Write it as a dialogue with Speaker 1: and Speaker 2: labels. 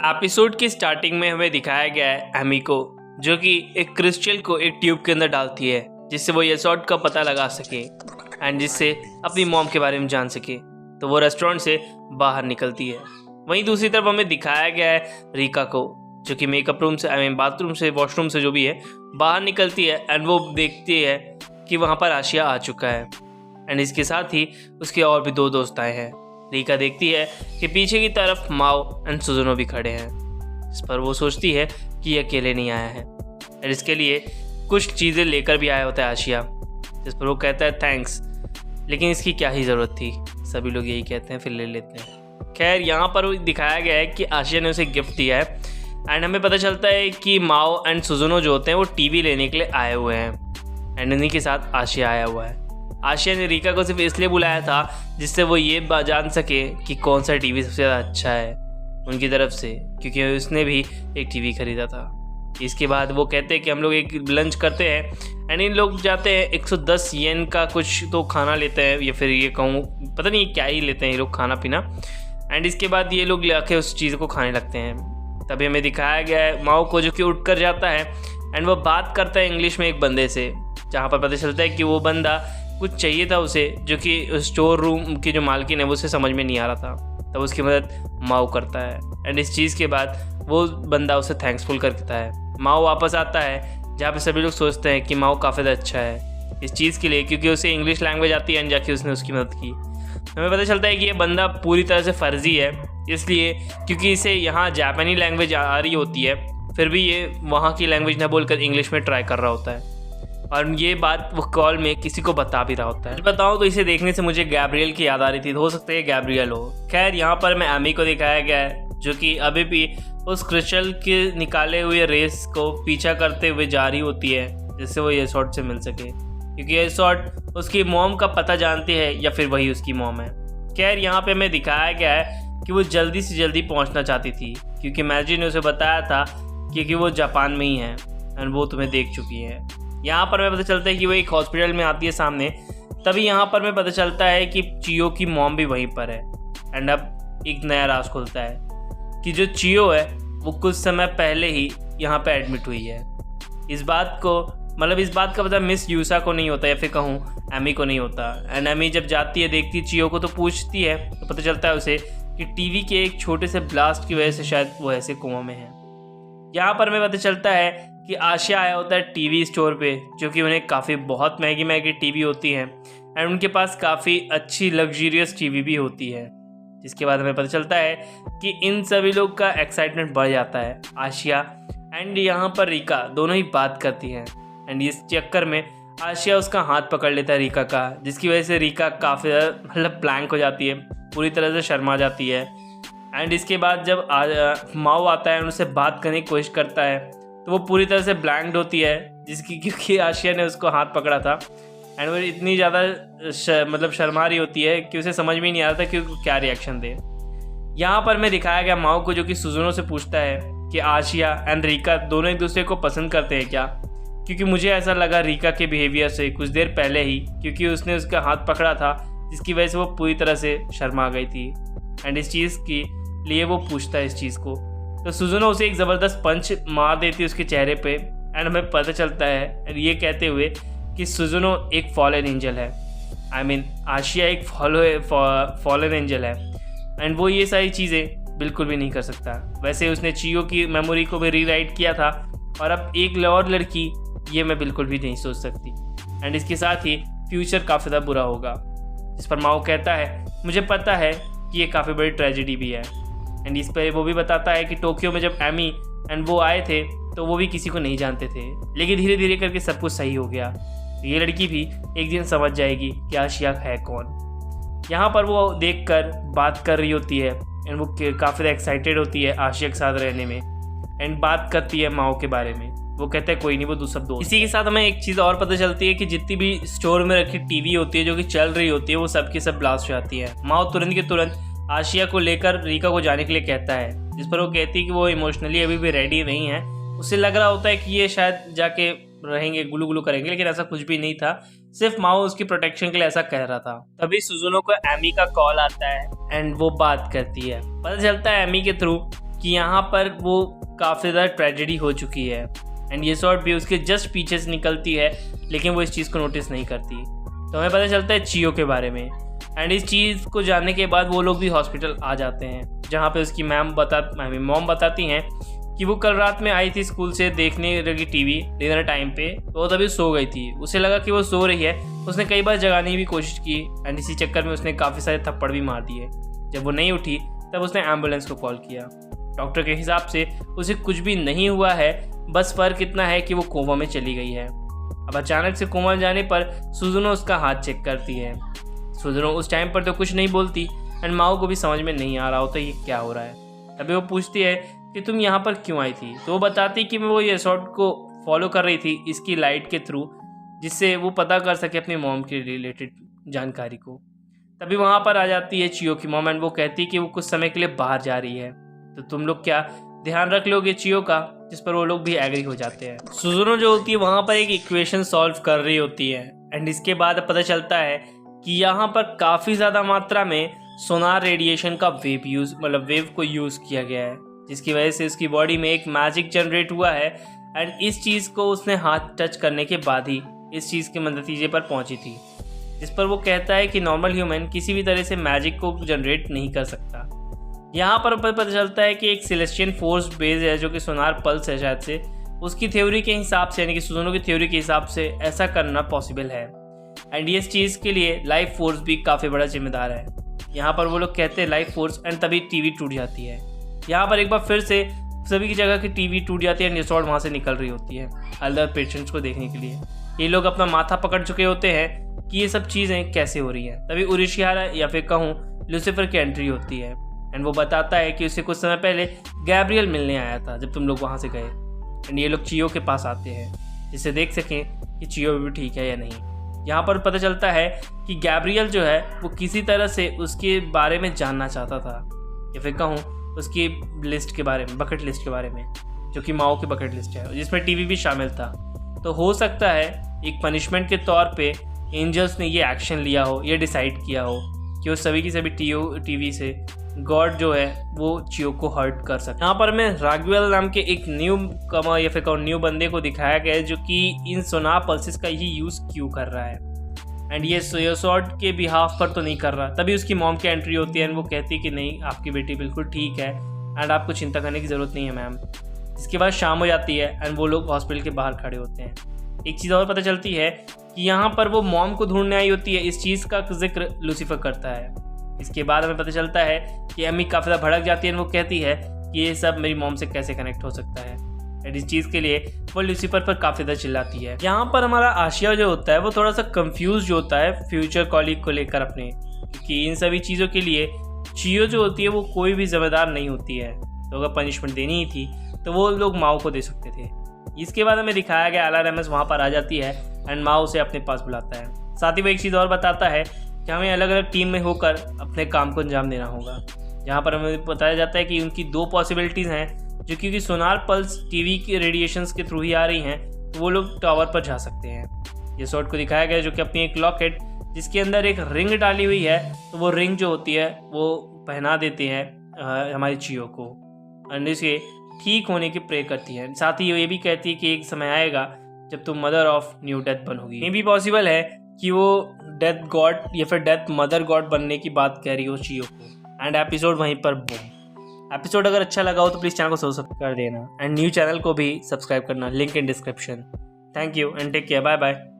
Speaker 1: Episode की starting में हमें दिखाया गया है एमी को, जो कि एक क्रिस्टल को एक ट्यूब के अंदर डालती है जिससे वो येसॉर्ट का पता लगा सके एंड जिससे अपनी मॉम के बारे में जान सके। तो वो रेस्टोरेंट से बाहर निकलती है। वहीं दूसरी तरफ हमें दिखाया गया है रिका को, जो कि मेकअप रूम से बाथरूम से वॉशरूम से जो भी है बाहर निकलती है एंड वो देखती है कि वहाँ पर आशिया आ चुका है एंड इसके साथ ही उसके और भी दो दोस्त आए हैं। रिका देखती है कि पीछे की तरफ माओ एंड सुजुनो भी खड़े हैं। इस पर वो सोचती है कि ये अकेले नहीं आया है और इसके लिए कुछ चीज़ें लेकर भी आया होता है आशिया, जिस पर वो कहता है थैंक्स, लेकिन इसकी क्या ही ज़रूरत थी। सभी लोग यही कहते हैं, फिर ले लेते हैं। खैर यहाँ पर दिखाया गया है कि आशिया ने उसे गिफ्ट दिया है एंड हमें पता चलता है कि माओ एंड सुजुनो जो होते हैं वो टीवी लेने के लिए आए हुए हैं एंड उन्हीं के साथ आशिया आया हुआ है। आशिया ने रिका को सिर्फ इसलिए बुलाया था जिससे वो ये जान सके कि कौन सा टीवी सबसे ज़्यादा अच्छा है उनकी तरफ से, क्योंकि उसने भी एक टीवी खरीदा था। इसके बाद वो कहते हैं कि हम लोग एक लंच करते हैं एंड इन लोग जाते हैं 110 येन का कुछ तो खाना लेते हैं, या फिर ये कहूँ पता नहीं क्या ही लेते हैं ये लोग खाना पीना। एंड इसके बाद ये लोग लाके उस चीज़ को खाने लगते हैं। तभी हमें दिखाया गया है माओ को, जो कि उठ कर जाता है एंड वो बात करता है इंग्लिश में एक बंदे से, जहाँ पर पता चलता है कि वो बंदा कुछ चाहिए था उसे, जो कि स्टोर रूम की जो मालकिन है वो उसे समझ में नहीं आ रहा था। तब उसकी मदद माओ करता है एंड इस चीज़ के बाद वो बंदा उसे थैंक्सफुल करता है। माओ वापस आता है जहाँ पे सभी लोग सोचते हैं कि माओ काफ़ी अच्छा है इस चीज़ के लिए, क्योंकि उसे इंग्लिश लैंग्वेज आती है एंड जाके उसने उसकी मदद की। हमें पता चलता है कि ये बंदा पूरी तरह से फर्जी है, इसलिए क्योंकि इसे यहाँ जापानी लैंग्वेज आ रही होती है, फिर भी ये वहाँ की लैंग्वेज ना बोलकर इंग्लिश में ट्राई कर रहा होता है और ये बात वो कॉल में किसी को बता भी रहा होता है। बताऊँ तो इसे देखने से मुझे गैब्रियल की याद आ रही थी, हो सकता है गैब्रियल हो। खैर यहाँ पर मैं एमी को दिखाया गया है, जो कि अभी भी उस क्रिस्टल के निकाले हुए रेस को पीछा करते हुए जा रही होती है जिससे वो येसॉर्ट से मिल सके, क्योंकि येसॉर्ट उसकी मॉम का पता जानती है या फिर वही उसकी मॉम है। खैर यहाँ पे हमें दिखाया गया है कि वो जल्दी से जल्दी पहुँचना चाहती थी, क्योंकि मैजी ने उसे बताया था क्योंकि वो जापान में ही है एंड वो तुम्हें देख चुकी है। यहाँ पर हमें पता चलता है कि वो एक हॉस्पिटल में आती है सामने। तभी यहाँ पर हमें पता चलता है कि चियो की मॉम भी वहीं पर है एंड अब एक नया राज खुलता है कि जो चियो है वो कुछ समय पहले ही यहाँ पे एडमिट हुई है। इस बात का पता मिस यूसा को नहीं होता, या फिर कहूँ एमी को नहीं होता। एंड एमी जब जाती है देखती है चियो को तो पूछती है, तो पता चलता है उसे कि टीवी के एक छोटे से ब्लास्ट की वजह से शायद वो ऐसे कोमा में है। यहाँ पर हमें पता चलता है कि आशिया आया होता है टीवी स्टोर पे, जो कि उन्हें काफ़ी बहुत महंगी टीवी होती हैं एंड उनके पास काफ़ी अच्छी लग्जरियस टीवी भी होती है। जिसके बाद हमें पता चलता है कि इन सभी लोग का एक्साइटमेंट बढ़ जाता है। आशिया एंड यहाँ पर रिका दोनों ही बात करती हैं एंड इस चक्कर में आशिया उसका हाथ पकड़ लेता है रिका का, जिसकी वजह से रिका काफ़ी ब्लैंक हो जाती है, पूरी तरह से शर्मा जाती है। एंड इसके बाद जब माओ आता है और उससे बात करने की कोशिश करता है तो वो पूरी तरह से ब्लैंक्ड होती है, क्योंकि आशिया ने उसको हाथ पकड़ा था एंड वो इतनी ज़्यादा शर्मा रही होती है कि उसे समझ में नहीं आ रहा था कि क्या रिएक्शन दे। यहाँ पर मैं दिखाया गया माओ को, जो कि सुजुनो से पूछता है कि आशिया एंड रिका दोनों एक दूसरे को पसंद करते हैं क्या, क्योंकि मुझे ऐसा लगा रिका के बिहेवियर से कुछ देर पहले ही, क्योंकि उसने उसका हाथ पकड़ा था जिसकी वजह से वो पूरी तरह से शर्मा गई थी एंड इस चीज़ के लिए वो पूछता है इस चीज़ को। तो सुजुनो उसे एक ज़बरदस्त पंच मार देती है उसके चेहरे पे एंड हमें पता चलता है ये कहते हुए कि सुजुनो एक फॉलन एंजल है, आशिया एक फॉलन एंजल है एंड वो ये सारी चीज़ें बिल्कुल भी नहीं कर सकता। वैसे उसने चियो की मेमोरी को भी रीराइट किया था और अब एक और लड़की, ये मैं बिल्कुल भी नहीं सोच सकती एंड इसके साथ ही फ्यूचर काफ़ी ज़्यादा बुरा होगा। जिस पर माओ कहता है मुझे पता है कि ये काफ़ी बड़ी ट्रेजेडी भी है एंड इस पर वो भी बताता है कि टोक्यो में जब एमी एंड वो आए थे तो वो भी किसी को नहीं जानते थे, लेकिन धीरे धीरे करके सब कुछ सही हो गया। ये लड़की भी एक दिन समझ जाएगी कि आशिया है कौन। यहाँ पर वो देखकर बात कर रही होती है एंड वो काफ़ी एक्साइटेड होती है आशिया के साथ रहने में एंड बात करती है माओ के बारे में। वो कहते हैं कोई नहीं, वो सब दोस्त। इसी के साथ हमें एक चीज़ और पता चलती है कि जितनी भी स्टोर में रखी टीवी होती है जो कि चल रही होती है वो सब की सब ब्लास्ट हो जाती है। माओ तुरंत के तुरंत आशिया को लेकर रिका को जाने के लिए कहता है, जिस पर वो कहती है कि वो इमोशनली अभी भी रेडी नहीं है। उसे लग रहा होता है कि ये शायद जाके रहेंगे, गुलू गुलू करेंगे, लेकिन ऐसा कुछ भी नहीं था, सिर्फ माओ उसकी प्रोटेक्शन के लिए ऐसा कह रहा था। तभी सुजुनो को एमी का कॉल आता है एंड वो बात करती है। पता चलता है एमी के थ्रू कि यहाँ पर वो काफ़ी ज़्यादा ट्रेजेडी हो चुकी है एंड ये शॉट भी उसके जस्ट पीछे से निकलती है, लेकिन वो इस चीज़ को नोटिस नहीं करती। तो हमें पता चलता है चियो के बारे में एंड इस चीज़ को जानने के बाद वो लोग भी हॉस्पिटल आ जाते हैं, जहाँ पे उसकी मॉम बताती हैं कि वो कल रात में आई थी स्कूल से, देखने लगी टीवी डिनर टाइम पे, तो वो तभी सो गई थी। उसे लगा कि वो सो रही है, उसने कई बार जगाने की भी कोशिश की एंड इसी चक्कर में उसने काफ़ी सारे थप्पड़ भी मार दिए। जब वो नहीं उठी तब उसने एम्बुलेंस को कॉल किया। डॉक्टर के हिसाब से उसे कुछ भी नहीं हुआ है, बस फ़र्क इतना है कि वो कोमा में चली गई है। अब अचानक से कोमा जाने पर सुजुनो उसका हाथ चेक करती है। सुजुनो उस टाइम पर तो कुछ नहीं बोलती एंड माओ को भी समझ में नहीं आ रहा होता ये क्या हो रहा है। तभी वो पूछती है कि तुम यहाँ पर क्यों आई थी, तो वो बताती कि मैं वो ये शॉट को फॉलो कर रही थी इसकी लाइट के थ्रू, जिससे वो पता कर सके अपनी मॉम के रिलेटेड जानकारी को। तभी वहाँ पर आ जाती है चियो की मॉम एंड वो कहती कि वो कुछ समय के लिए बाहर जा रही है, तो तुम लोग क्या ध्यान रख लोगे चियो का, जिस पर वो लोग भी एग्री हो जाते हैं। सुजुनो जो होती है वहाँ पर एक इक्वेशन सॉल्व कर रही होती है एंड इसके बाद पता चलता है कि यहाँ पर काफ़ी ज़्यादा मात्रा में सोनार रेडिएशन का वेव को यूज़ किया गया है, जिसकी वजह से उसकी बॉडी में एक मैजिक जनरेट हुआ है एंड इस चीज़ को उसने हाथ टच करने के बाद ही इस चीज़ के नतीजे पर पहुंची थी, जिस पर वो कहता है कि नॉर्मल ह्यूमन किसी भी तरह से मैजिक को जनरेट नहीं कर सकता। यहाँ पर पता चलता है कि एक सेलेस्टियन फोर्स बेस है जो कि सोनार पल्स है शायद से, उसकी थ्योरी के हिसाब से यानी कि सुजुनो की थ्योरी के हिसाब से ऐसा करना पॉसिबल है एंड इस चीज़ के लिए लाइफ फोर्स भी काफ़ी बड़ा जिम्मेदार है। यहाँ पर वो लोग कहते हैं लाइफ फोर्स एंड तभी टीवी टूट जाती है। यहाँ पर एक बार फिर से सभी की जगह की टीवी टूट जाती है एंड रिसोर्ट वहाँ से निकल रही होती है अदर पेशेंट्स को देखने के लिए। ये लोग अपना माथा पकड़ चुके होते हैं कि ये सब चीज़ें कैसे हो रही हैं। तभी उरिशिहारा या फिर कहूँ लूसीफर की एंट्री होती है एंड वो बताता है कि उसे कुछ समय पहले गैब्रियल मिलने आया था जब तुम लोग वहाँ से गए एंड ये लोग चियो के पास आते हैं जिससे देख सकें कि चियो भी ठीक है या नहीं। यहाँ पर पता चलता है कि गैब्रियल जो है वो किसी तरह से उसके बारे में जानना चाहता था, या फिर कहूँ उसकी लिस्ट के बारे में, बकेट लिस्ट के बारे में, जो कि माओ की बकेट लिस्ट है जिसमें टीवी भी शामिल था। तो हो सकता है एक पनिशमेंट के तौर पे एंजल्स ने ये एक्शन लिया हो, ये डिसाइड किया हो कि वो सभी की सभी टीवी से गॉड जो है वो चियो को हर्ट कर सके। यहाँ पर मैं राघवेल नाम के एक न्यू कमर या फिर न्यू बंदे को दिखाया गया है जो कि इन सोनार पल्सेस का ही यूज़ क्यों कर रहा है एंड ये सोयोसॉर्ट के बिहाफ पर तो नहीं कर रहा। तभी उसकी मॉम की एंट्री होती है एंड वो कहती है कि नहीं, आपकी बेटी बिल्कुल ठीक है एंड आपको चिंता करने की ज़रूरत नहीं है मैम। इसके बाद शाम हो जाती है एंड वो लोग हॉस्पिटल के बाहर खड़े होते हैं। एक चीज़ और पता चलती है कि यहाँ पर वो मॉम को ढूंढने आई होती है, इस चीज़ का जिक्र लूसीफर करता है। इसके बाद हमें पता चलता है कि अम्मी काफ़ी ज़्यादा भड़क जाती है, वो कहती है कि ये सब मेरी मॉम से कैसे कनेक्ट हो सकता है एंड इस चीज़ के लिए वो लूसीफर पर काफ़ी ज़्यादा चिल्लाती है। यहाँ पर हमारा आशिया जो होता है वो थोड़ा सा कंफ्यूज होता है फ्यूचर कॉलीग को लेकर अपने, क्योंकि इन सभी चीज़ों के लिए चियो जो होती है वो कोई भी जिम्मेदार नहीं होती है, तो अगर पनिशमेंट देनी ही थी तो वो लोग माओ को दे सकते थे। इसके बाद हमें दिखाया गया आला रेमस वहाँ पर आ जाती है एंड माओ उसे अपने पास बुलाता है। साथ ही वो एक चीज़ और बताता है कि हमें अलग अलग टीम में होकर अपने काम को अंजाम देना होगा। यहाँ पर हमें बताया जाता है कि उनकी दो पॉसिबिलिटीज़ हैं, जो क्योंकि सोनार पल्स टीवी के रेडिएशंस के थ्रू ही आ रही हैं, तो वो लोग टावर पर जा सकते हैं। ये शॉट को दिखाया गया जो कि अपनी एक लॉकेट जिसके अंदर एक रिंग डाली हुई है, तो वो रिंग जो होती है वो पहना देते हैं हमारी चियो को एंड इसे ठीक होने की प्रे करती है। साथ ही ये भी कहती है कि एक समय आएगा जब तुम मदर ऑफ न्यू डेथ बनोगी। ये भी पॉसिबल है कि वो डेथ गॉड या फिर डेथ मदर गॉड बनने की बात कह रही हो चियो को। एंड एपिसोड वहीं पर बूम। एपिसोड अगर अच्छा लगा हो तो प्लीज़ चैनल को सब्सक्राइब कर देना एंड न्यू चैनल को भी सब्सक्राइब करना, link in description. Thank you and take care, bye bye.